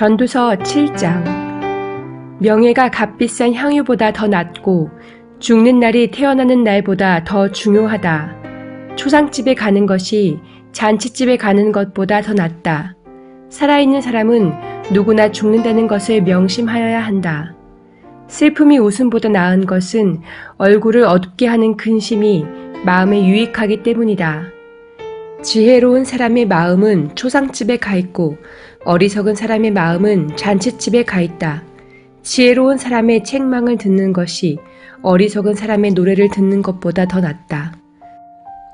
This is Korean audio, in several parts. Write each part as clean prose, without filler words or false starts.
전도서 7장. 명예가 값비싼 향유보다 더 낫고 죽는 날이 태어나는 날보다 더 중요하다. 초상집에 가는 것이 잔치집에 가는 것보다 더 낫다. 살아있는 사람은 누구나 죽는다는 것을 명심하여야 한다. 슬픔이 웃음보다 나은 것은 얼굴을 어둡게 하는 근심이 마음에 유익하기 때문이다. 지혜로운 사람의 마음은 초상집에 가 있고 어리석은 사람의 마음은 잔치집에 가 있다. 지혜로운 사람의 책망을 듣는 것이 어리석은 사람의 노래를 듣는 것보다 더 낫다.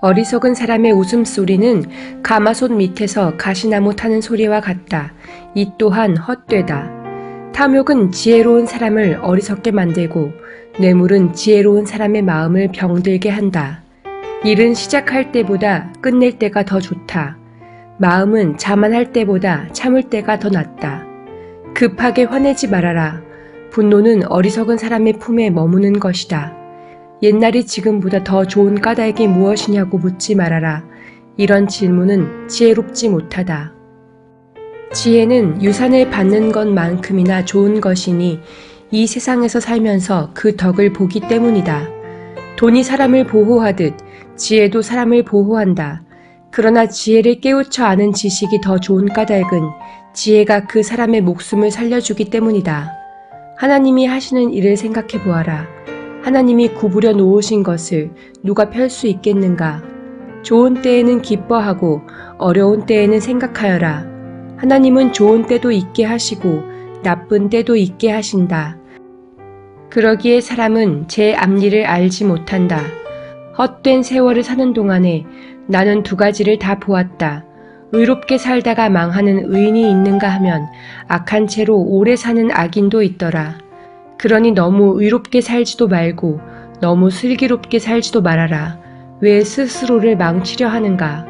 어리석은 사람의 웃음소리는 가마솥 밑에서 가시나무 타는 소리와 같다. 이 또한 헛되다. 탐욕은 지혜로운 사람을 어리석게 만들고 뇌물은 지혜로운 사람의 마음을 병들게 한다. 일은 시작할 때보다 끝낼 때가 더 좋다. 마음은 자만할 때보다 참을 때가 더 낫다. 급하게 화내지 말아라. 분노는 어리석은 사람의 품에 머무는 것이다. 옛날이 지금보다 더 좋은 까닭이 무엇이냐고 묻지 말아라. 이런 질문은 지혜롭지 못하다. 지혜는 유산을 받는 것만큼이나 좋은 것이니 이 세상에서 살면서 그 덕을 보기 때문이다. 돈이 사람을 보호하듯 지혜도 사람을 보호한다. 그러나 지혜를 깨우쳐 아는 지식이 더 좋은 까닭은 지혜가 그 사람의 목숨을 살려주기 때문이다. 하나님이 하시는 일을 생각해 보아라. 하나님이 구부려 놓으신 것을 누가 펼 수 있겠는가? 좋은 때에는 기뻐하고 어려운 때에는 생각하여라. 하나님은 좋은 때도 있게 하시고 나쁜 때도 있게 하신다. 그러기에 사람은 제 앞일을 알지 못한다. 헛된 세월을 사는 동안에 나는 두 가지를 다 보았다. 의롭게 살다가 망하는 의인이 있는가 하면 악한 채로 오래 사는 악인도 있더라. 그러니 너무 의롭게 살지도 말고 너무 슬기롭게 살지도 말아라. 왜 스스로를 망치려 하는가?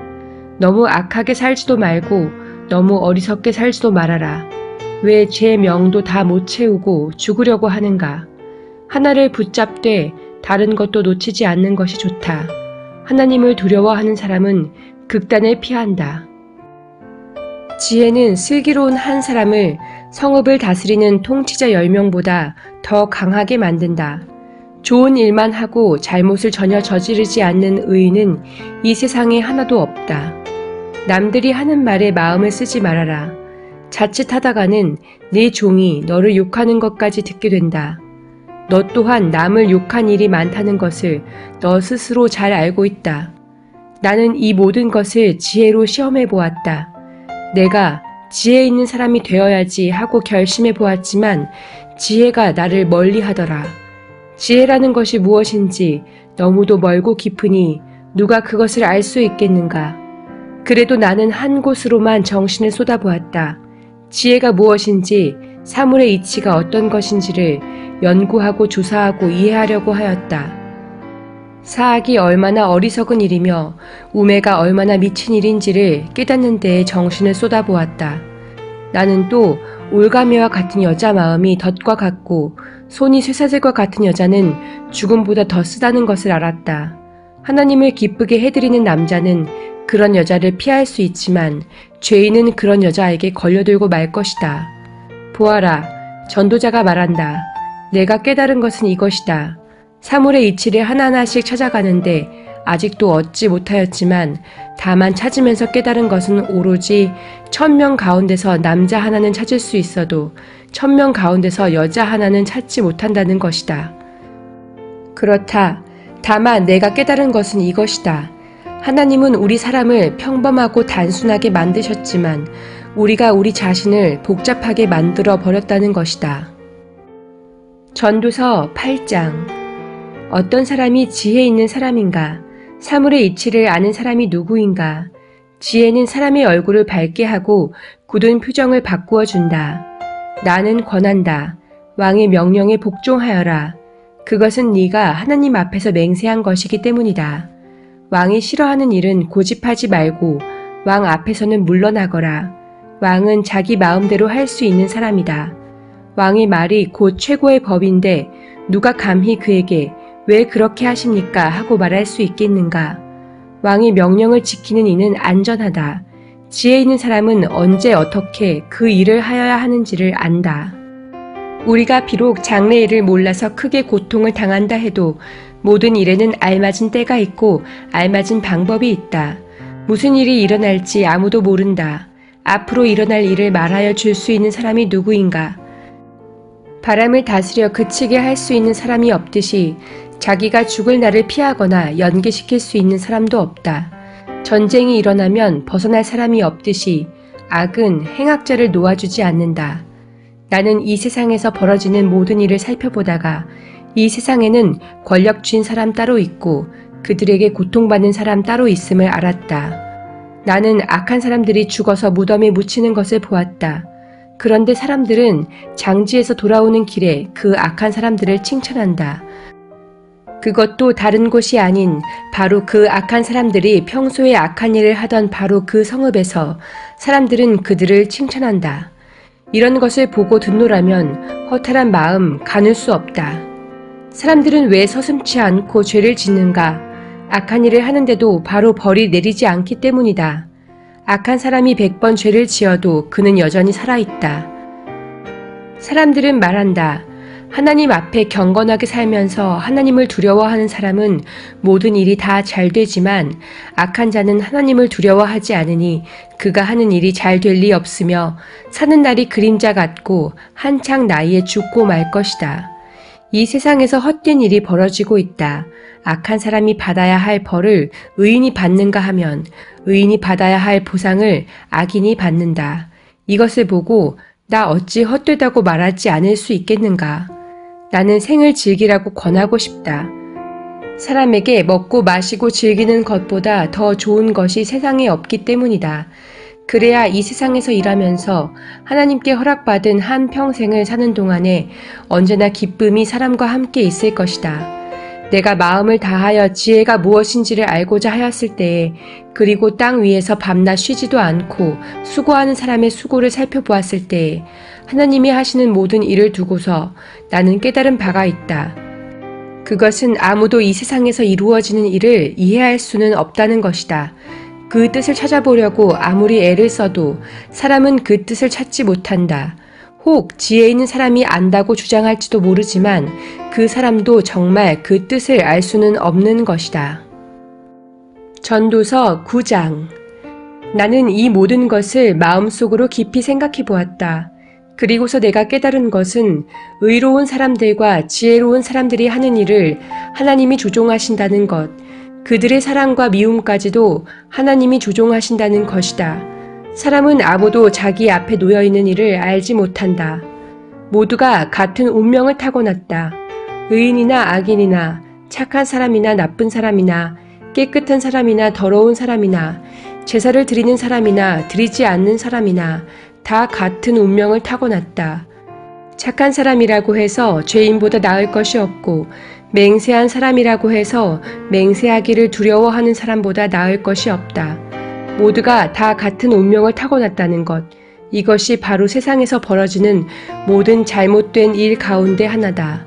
너무 악하게 살지도 말고 너무 어리석게 살지도 말아라. 왜 죄 명도 다 못 채우고 죽으려고 하는가? 하나를 붙잡되 다른 것도 놓치지 않는 것이 좋다. 하나님을 두려워하는 사람은 극단을 피한다. 지혜는 슬기로운 한 사람을 성읍을 다스리는 통치자 10명보다 더 강하게 만든다. 좋은 일만 하고 잘못을 전혀 저지르지 않는 의인은 이 세상에 하나도 없다. 남들이 하는 말에 마음을 쓰지 말아라. 자칫하다가는 네 종이 너를 욕하는 것까지 듣게 된다. 너 또한 남을 욕한 일이 많다는 것을 너 스스로 잘 알고 있다. 나는 이 모든 것을 지혜로 시험해 보았다. 내가 지혜 있는 사람이 되어야지 하고 결심해 보았지만 지혜가 나를 멀리 하더라. 지혜라는 것이 무엇인지 너무도 멀고 깊으니 누가 그것을 알 수 있겠는가? 그래도 나는 한 곳으로만 정신을 쏟아보았다. 지혜가 무엇인지 사물의 이치가 어떤 것인지를 연구하고 조사하고 이해하려고 하였다. 사악이 얼마나 어리석은 일이며 우매가 얼마나 미친 일인지를 깨닫는 데에 정신을 쏟아보았다. 나는 또 올가미와 같은 여자 마음이 덫과 같고 손이 쇠사슬과 같은 여자는 죽음보다 더 쓰다는 것을 알았다. 하나님을 기쁘게 해드리는 남자는 그런 여자를 피할 수 있지만 죄인은 그런 여자에게 걸려들고 말 것이다. 보아라, 전도자가 말한다. 내가 깨달은 것은 이것이다. 사물의 이치를 하나하나씩 찾아가는데 아직도 얻지 못하였지만 다만 찾으면서 깨달은 것은 오로지 1000명 가운데서 남자 하나는 찾을 수 있어도 1000명 가운데서 여자 하나는 찾지 못한다는 것이다. 그렇다. 다만 내가 깨달은 것은 이것이다. 하나님은 우리 사람을 평범하고 단순하게 만드셨지만 우리가 우리 자신을 복잡하게 만들어 버렸다는 것이다. 전도서 8장. 어떤 사람이 지혜 있는 사람인가? 사물의 이치를 아는 사람이 누구인가? 지혜는 사람의 얼굴을 밝게 하고 굳은 표정을 바꾸어 준다. 나는 권한다. 왕의 명령에 복종하여라. 그것은 네가 하나님 앞에서 맹세한 것이기 때문이다. 왕이 싫어하는 일은 고집하지 말고 왕 앞에서는 물러나거라. 왕은 자기 마음대로 할 수 있는 사람이다. 왕의 말이 곧 최고의 법인데 누가 감히 그에게 왜 그렇게 하십니까? 하고 말할 수 있겠는가? 왕의 명령을 지키는 이는 안전하다. 지혜 있는 사람은 언제 어떻게 그 일을 하여야 하는지를 안다. 우리가 비록 장래 일을 몰라서 크게 고통을 당한다 해도 모든 일에는 알맞은 때가 있고 알맞은 방법이 있다. 무슨 일이 일어날지 아무도 모른다. 앞으로 일어날 일을 말하여 줄 수 있는 사람이 누구인가? 바람을 다스려 그치게 할 수 있는 사람이 없듯이 자기가 죽을 날을 피하거나 연기시킬 수 있는 사람도 없다. 전쟁이 일어나면 벗어날 사람이 없듯이 악은 행악자를 놓아주지 않는다. 나는 이 세상에서 벌어지는 모든 일을 살펴보다가 이 세상에는 권력 쥔 사람 따로 있고 그들에게 고통받는 사람 따로 있음을 알았다. 나는 악한 사람들이 죽어서 무덤에 묻히는 것을 보았다. 그런데 사람들은 장지에서 돌아오는 길에 그 악한 사람들을 칭찬한다. 그것도 다른 곳이 아닌 바로 그 악한 사람들이 평소에 악한 일을 하던 바로 그 성읍에서 사람들은 그들을 칭찬한다. 이런 것을 보고 듣노라면 허탈한 마음 가눌 수 없다. 사람들은 왜 서슴지 않고 죄를 짓는가? 악한 일을 하는데도 바로 벌이 내리지 않기 때문이다. 악한 사람이 100번 죄를 지어도 그는 여전히 살아있다. 사람들은 말한다. 하나님 앞에 경건하게 살면서 하나님을 두려워하는 사람은 모든 일이 다 잘 되지만 악한 자는 하나님을 두려워하지 않으니 그가 하는 일이 잘 될 리 없으며 사는 날이 그림자 같고 한창 나이에 죽고 말 것이다. 이 세상에서 헛된 일이 벌어지고 있다. 악한 사람이 받아야 할 벌을 의인이 받는가 하면 의인이 받아야 할 보상을 악인이 받는다. 이것을 보고 나 어찌 헛되다고 말하지 않을 수 있겠는가? 나는 생을 즐기라고 권하고 싶다. 사람에게 먹고 마시고 즐기는 것보다 더 좋은 것이 세상에 없기 때문이다. 그래야 이 세상에서 일하면서 하나님께 허락받은 한 평생을 사는 동안에 언제나 기쁨이 사람과 함께 있을 것이다. 내가 마음을 다하여 지혜가 무엇인지를 알고자 하였을 때에 그리고 땅 위에서 밤낮 쉬지도 않고 수고하는 사람의 수고를 살펴보았을 때에 하나님이 하시는 모든 일을 두고서 나는 깨달은 바가 있다. 그것은 아무도 이 세상에서 이루어지는 일을 이해할 수는 없다는 것이다. 그 뜻을 찾아보려고 아무리 애를 써도 사람은 그 뜻을 찾지 못한다. 혹 지혜 있는 사람이 안다고 주장할지도 모르지만 그 사람도 정말 그 뜻을 알 수는 없는 것이다. 전도서 9장. 나는 이 모든 것을 마음속으로 깊이 생각해 보았다. 그리고서 내가 깨달은 것은 의로운 사람들과 지혜로운 사람들이 하는 일을 하나님이 조종하신다는 것, 그들의 사랑과 미움까지도 하나님이 조종하신다는 것이다. 사람은 아무도 자기 앞에 놓여있는 일을 알지 못한다. 모두가 같은 운명을 타고났다. 의인이나 악인이나 착한 사람이나 나쁜 사람이나 깨끗한 사람이나 더러운 사람이나 제사를 드리는 사람이나 드리지 않는 사람이나 다 같은 운명을 타고났다. 착한 사람이라고 해서 죄인보다 나을 것이 없고 맹세한 사람이라고 해서 맹세하기를 두려워하는 사람보다 나을 것이 없다. 모두가 다 같은 운명을 타고났다는 것, 이것이 바로 세상에서 벌어지는 모든 잘못된 일 가운데 하나다.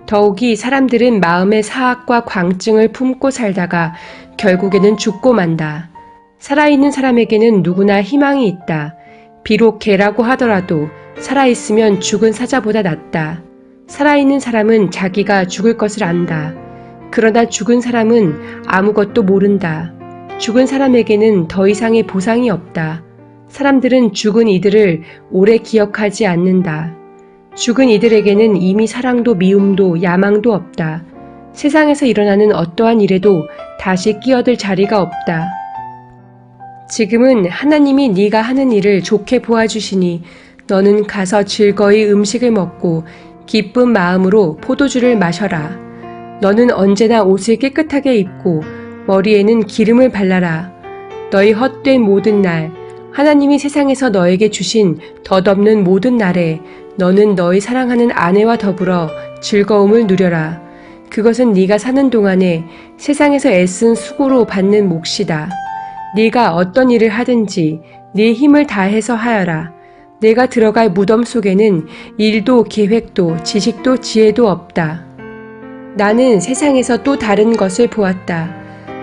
더욱이 사람들은 마음의 사악과 광증을 품고 살다가 결국에는 죽고 만다. 살아있는 사람에게는 누구나 희망이 있다. 비록 개라고 하더라도 살아있으면 죽은 사자보다 낫다. 살아있는 사람은 자기가 죽을 것을 안다. 그러나 죽은 사람은 아무것도 모른다. 죽은 사람에게는 더 이상의 보상이 없다. 사람들은 죽은 이들을 오래 기억하지 않는다. 죽은 이들에게는 이미 사랑도 미움도 야망도 없다. 세상에서 일어나는 어떠한 일에도 다시 끼어들 자리가 없다. 지금은 하나님이 네가 하는 일을 좋게 보아주시니 너는 가서 즐거이 음식을 먹고 기쁜 마음으로 포도주를 마셔라. 너는 언제나 옷을 깨끗하게 입고 머리에는 기름을 발라라. 너희 헛된 모든 날, 하나님이 세상에서 너에게 주신 덧없는 모든 날에 너는 너희 사랑하는 아내와 더불어 즐거움을 누려라. 그것은 네가 사는 동안에 세상에서 애쓴 수고로 받는 몫이다. 네가 어떤 일을 하든지 네 힘을 다해서 하여라. 내가 들어갈 무덤 속에는 일도 계획도 지식도 지혜도 없다. 나는 세상에서 또 다른 것을 보았다.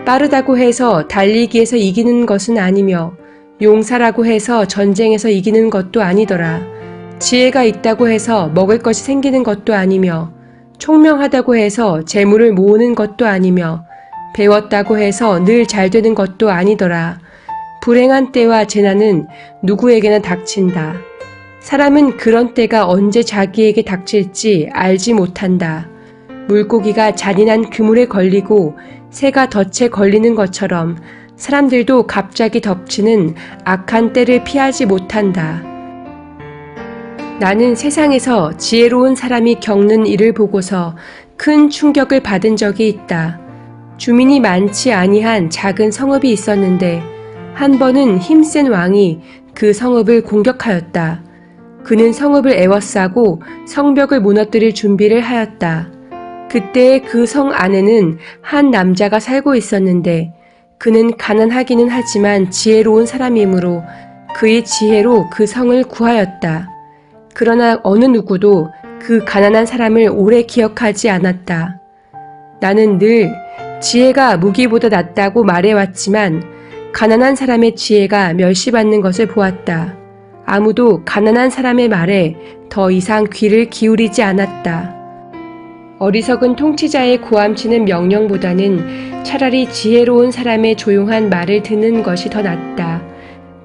빠르다고 해서 달리기에서 이기는 것은 아니며 용사라고 해서 전쟁에서 이기는 것도 아니더라. 지혜가 있다고 해서 먹을 것이 생기는 것도 아니며, 총명하다고 해서 재물을 모으는 것도 아니며, 배웠다고 해서 늘 잘 되는 것도 아니더라. 불행한 때와 재난은 누구에게나 닥친다. 사람은 그런 때가 언제 자기에게 닥칠지 알지 못한다. 물고기가 잔인한 그물에 걸리고 새가 덫에 걸리는 것처럼 사람들도 갑자기 덮치는 악한 때를 피하지 못한다. 나는 세상에서 지혜로운 사람이 겪는 일을 보고서 큰 충격을 받은 적이 있다. 주민이 많지 아니한 작은 성읍이 있었는데 한 번은 힘센 왕이 그 성읍을 공격하였다. 그는 성읍을 에워싸고 성벽을 무너뜨릴 준비를 하였다. 그때 그 성 안에는 한 남자가 살고 있었는데 그는 가난하기는 하지만 지혜로운 사람이므로 그의 지혜로 그 성을 구하였다. 그러나 어느 누구도 그 가난한 사람을 오래 기억하지 않았다. 나는 늘 지혜가 무기보다 낫다고 말해왔지만 가난한 사람의 지혜가 멸시받는 것을 보았다. 아무도 가난한 사람의 말에 더 이상 귀를 기울이지 않았다. 어리석은 통치자의 고함치는 명령보다는 차라리 지혜로운 사람의 조용한 말을 듣는 것이 더 낫다.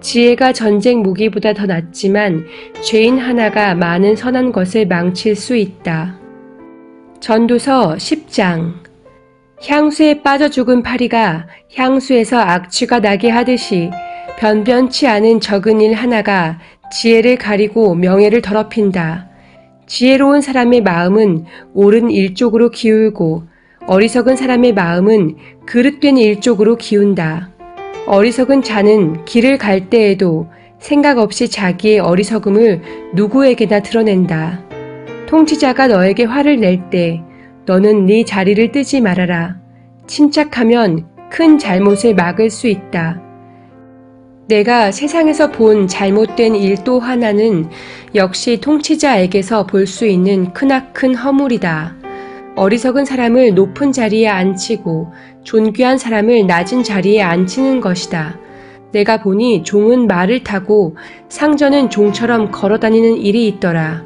지혜가 전쟁 무기보다 더 낫지만 죄인 하나가 많은 선한 것을 망칠 수 있다. 전도서 10장. 향수에 빠져 죽은 파리가 향수에서 악취가 나게 하듯이 변변치 않은 적은 일 하나가 지혜를 가리고 명예를 더럽힌다. 지혜로운 사람의 마음은 옳은 일 쪽으로 기울고 어리석은 사람의 마음은 그릇된 일 쪽으로 기운다. 어리석은 자는 길을 갈 때에도 생각 없이 자기의 어리석음을 누구에게나 드러낸다. 통치자가 너에게 화를 낼 때 너는 네 자리를 뜨지 말아라. 침착하면 큰 잘못을 막을 수 있다. 내가 세상에서 본 잘못된 일 또 하나는 역시 통치자에게서 볼 수 있는 크나큰 허물이다. 어리석은 사람을 높은 자리에 앉히고 존귀한 사람을 낮은 자리에 앉히는 것이다. 내가 보니 종은 말을 타고 상전은 종처럼 걸어다니는 일이 있더라.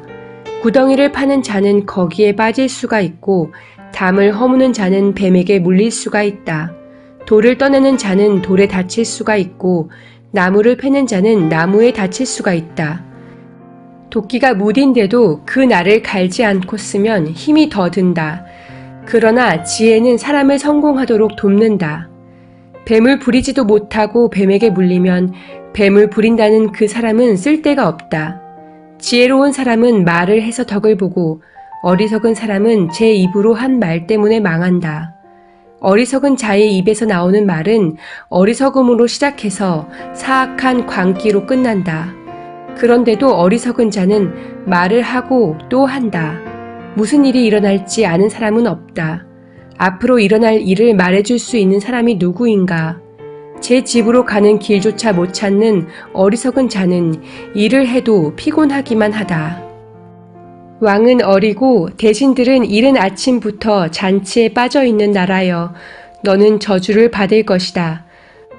구덩이를 파는 자는 거기에 빠질 수가 있고 담을 허무는 자는 뱀에게 물릴 수가 있다. 돌을 떠내는 자는 돌에 다칠 수가 있고 나무를 패는 자는 나무에 다칠 수가 있다. 도끼가 무딘데도 그 날을 갈지 않고 쓰면 힘이 더 든다. 그러나 지혜는 사람을 성공하도록 돕는다. 뱀을 부리지도 못하고 뱀에게 물리면 뱀을 부린다는 그 사람은 쓸데가 없다. 지혜로운 사람은 말을 해서 덕을 보고 어리석은 사람은 제 입으로 한 말 때문에 망한다. 어리석은 자의 입에서 나오는 말은 어리석음으로 시작해서 사악한 광기로 끝난다. 그런데도 어리석은 자는 말을 하고 또 한다. 무슨 일이 일어날지 아는 사람은 없다. 앞으로 일어날 일을 말해줄 수 있는 사람이 누구인가? 제 집으로 가는 길조차 못 찾는 어리석은 자는 일을 해도 피곤하기만 하다. 왕은 어리고 대신들은 이른 아침부터 잔치에 빠져있는 나라여 너는 저주를 받을 것이다.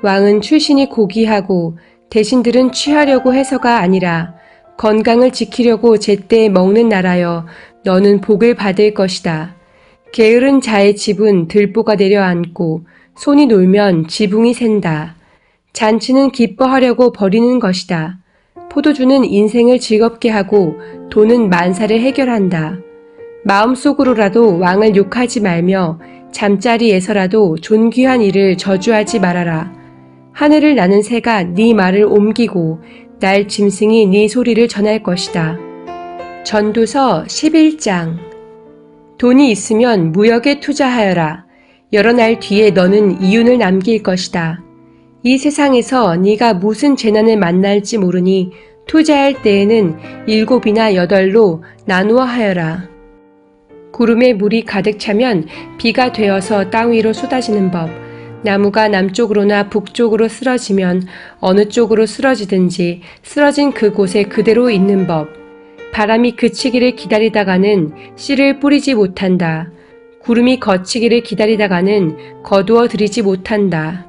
왕은 출신이 고귀하고 대신들은 취하려고 해서가 아니라 건강을 지키려고 제때에 먹는 나라여 너는 복을 받을 것이다. 게으른 자의 집은 들보가 내려앉고 손이 놀면 지붕이 샌다. 잔치는 기뻐하려고 버리는 것이다. 포도주는 인생을 즐겁게 하고 돈은 만사를 해결한다. 마음속으로라도 왕을 욕하지 말며 잠자리에서라도 존귀한 일을 저주하지 말아라. 하늘을 나는 새가 네 말을 옮기고 날 짐승이 네 소리를 전할 것이다. 전도서 11장. 돈이 있으면 무역에 투자하여라. 여러 날 뒤에 너는 이윤을 남길 것이다. 이 세상에서 네가 무슨 재난을 만날지 모르니 투자할 때에는 7이나 8로 나누어 하여라. 구름에 물이 가득 차면 비가 되어서 땅 위로 쏟아지는 법, 나무가 남쪽으로나 북쪽으로 쓰러지면 어느 쪽으로 쓰러지든지 쓰러진 그곳에 그대로 있는 법, 바람이 그치기를 기다리다가는 씨를 뿌리지 못한다. 구름이 거치기를 기다리다가는 거두어 들이지 못한다.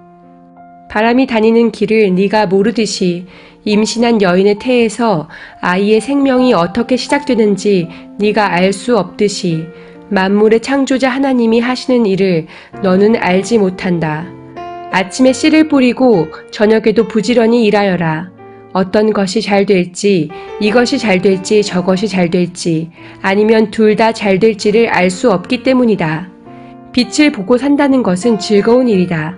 바람이 다니는 길을 네가 모르듯이 임신한 여인의 태에서 아이의 생명이 어떻게 시작되는지 네가 알 수 없듯이 만물의 창조자 하나님이 하시는 일을 너는 알지 못한다. 아침에 씨를 뿌리고 저녁에도 부지런히 일하여라. 어떤 것이 잘 될지, 이것이 잘 될지 저것이 잘 될지, 아니면 둘 다 잘 될지를 알 수 없기 때문이다. 빛을 보고 산다는 것은 즐거운 일이다.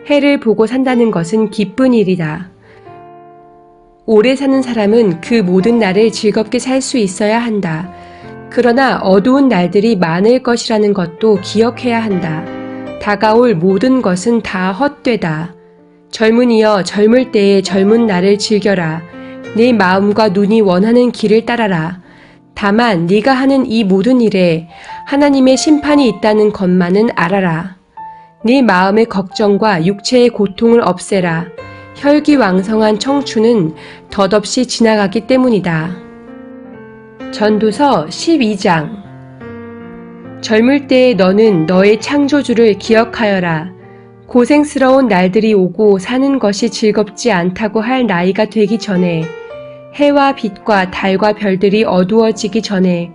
해를 보고 산다는 것은 기쁜 일이다. 오래 사는 사람은 그 모든 날을 즐겁게 살 수 있어야 한다. 그러나 어두운 날들이 많을 것이라는 것도 기억해야 한다. 다가올 모든 것은 다 헛되다. 젊은이여 젊을 때의 젊은 날을 즐겨라. 네 마음과 눈이 원하는 길을 따라라. 다만 네가 하는 이 모든 일에 하나님의 심판이 있다는 것만은 알아라. 네 마음의 걱정과 육체의 고통을 없애라. 혈기왕성한 청춘은 덧없이 지나가기 때문이다. 전도서 12장. 젊을 때에 너는 너의 창조주를 기억하여라. 고생스러운 날들이 오고 사는 것이 즐겁지 않다고 할 나이가 되기 전에, 해와 빛과 달과 별들이 어두워지기 전에,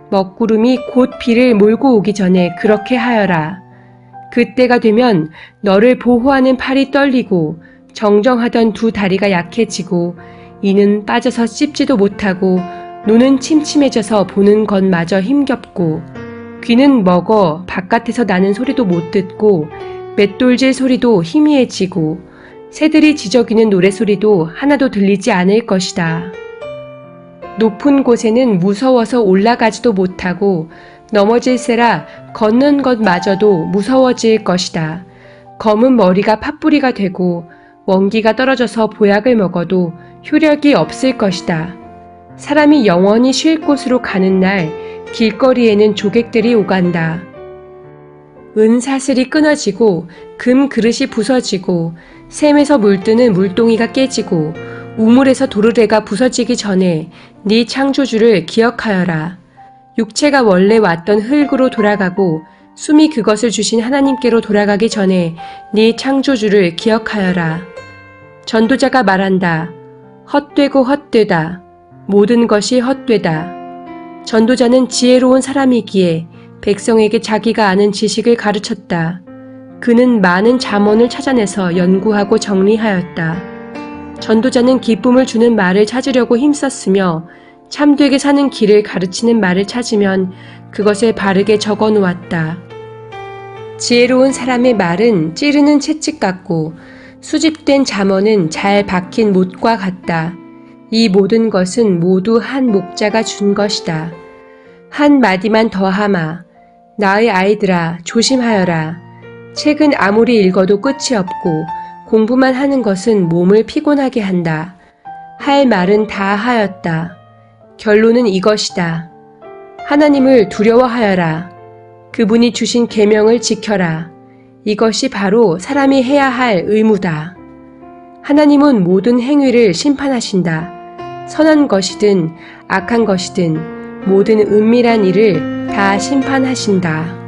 먹구름이 곧 비를 몰고 오기 전에 그렇게 하여라. 그때가 되면 너를 보호하는 팔이 떨리고 정정하던 두 다리가 약해지고 이는 빠져서 씹지도 못하고 눈은 침침해져서 보는 것마저 힘겹고 귀는 먹어 바깥에서 나는 소리도 못 듣고 맷돌질 소리도 희미해지고 새들이 지저귀는 노래소리도 하나도 들리지 않을 것이다. 높은 곳에는 무서워서 올라가지도 못하고 넘어질세라 걷는 것마저도 무서워질 것이다. 검은 머리가 팥뿌리가 되고 원기가 떨어져서 보약을 먹어도 효력이 없을 것이다. 사람이 영원히 쉴 곳으로 가는 날 길거리에는 조객들이 오간다. 은사슬이 끊어지고 금 그릇이 부서지고 샘에서 물뜨는 물동이가 깨지고 우물에서 도르래가 부서지기 전에 네 창조주를 기억하여라. 육체가 원래 왔던 흙으로 돌아가고 숨이 그것을 주신 하나님께로 돌아가기 전에 네 창조주를 기억하여라. 전도자가 말한다. 헛되고 헛되다. 모든 것이 헛되다. 전도자는 지혜로운 사람이기에 백성에게 자기가 아는 지식을 가르쳤다. 그는 많은 잠언을 찾아내서 연구하고 정리하였다. 전도자는 기쁨을 주는 말을 찾으려고 힘썼으며 참되게 사는 길을 가르치는 말을 찾으면 그것을 바르게 적어 놓았다. 지혜로운 사람의 말은 찌르는 채찍 같고 수집된 잠언은 잘 박힌 못과 같다. 이 모든 것은 모두 한 목자가 준 것이다. 한 마디만 더하마. 나의 아이들아 조심하여라. 책은 아무리 읽어도 끝이 없고 공부만 하는 것은 몸을 피곤하게 한다. 할 말은 다 하였다. 결론은 이것이다. 하나님을 두려워하여라. 그분이 주신 계명을 지켜라. 이것이 바로 사람이 해야 할 의무다. 하나님은 모든 행위를 심판하신다. 선한 것이든 악한 것이든 모든 은밀한 일을 다 심판하신다.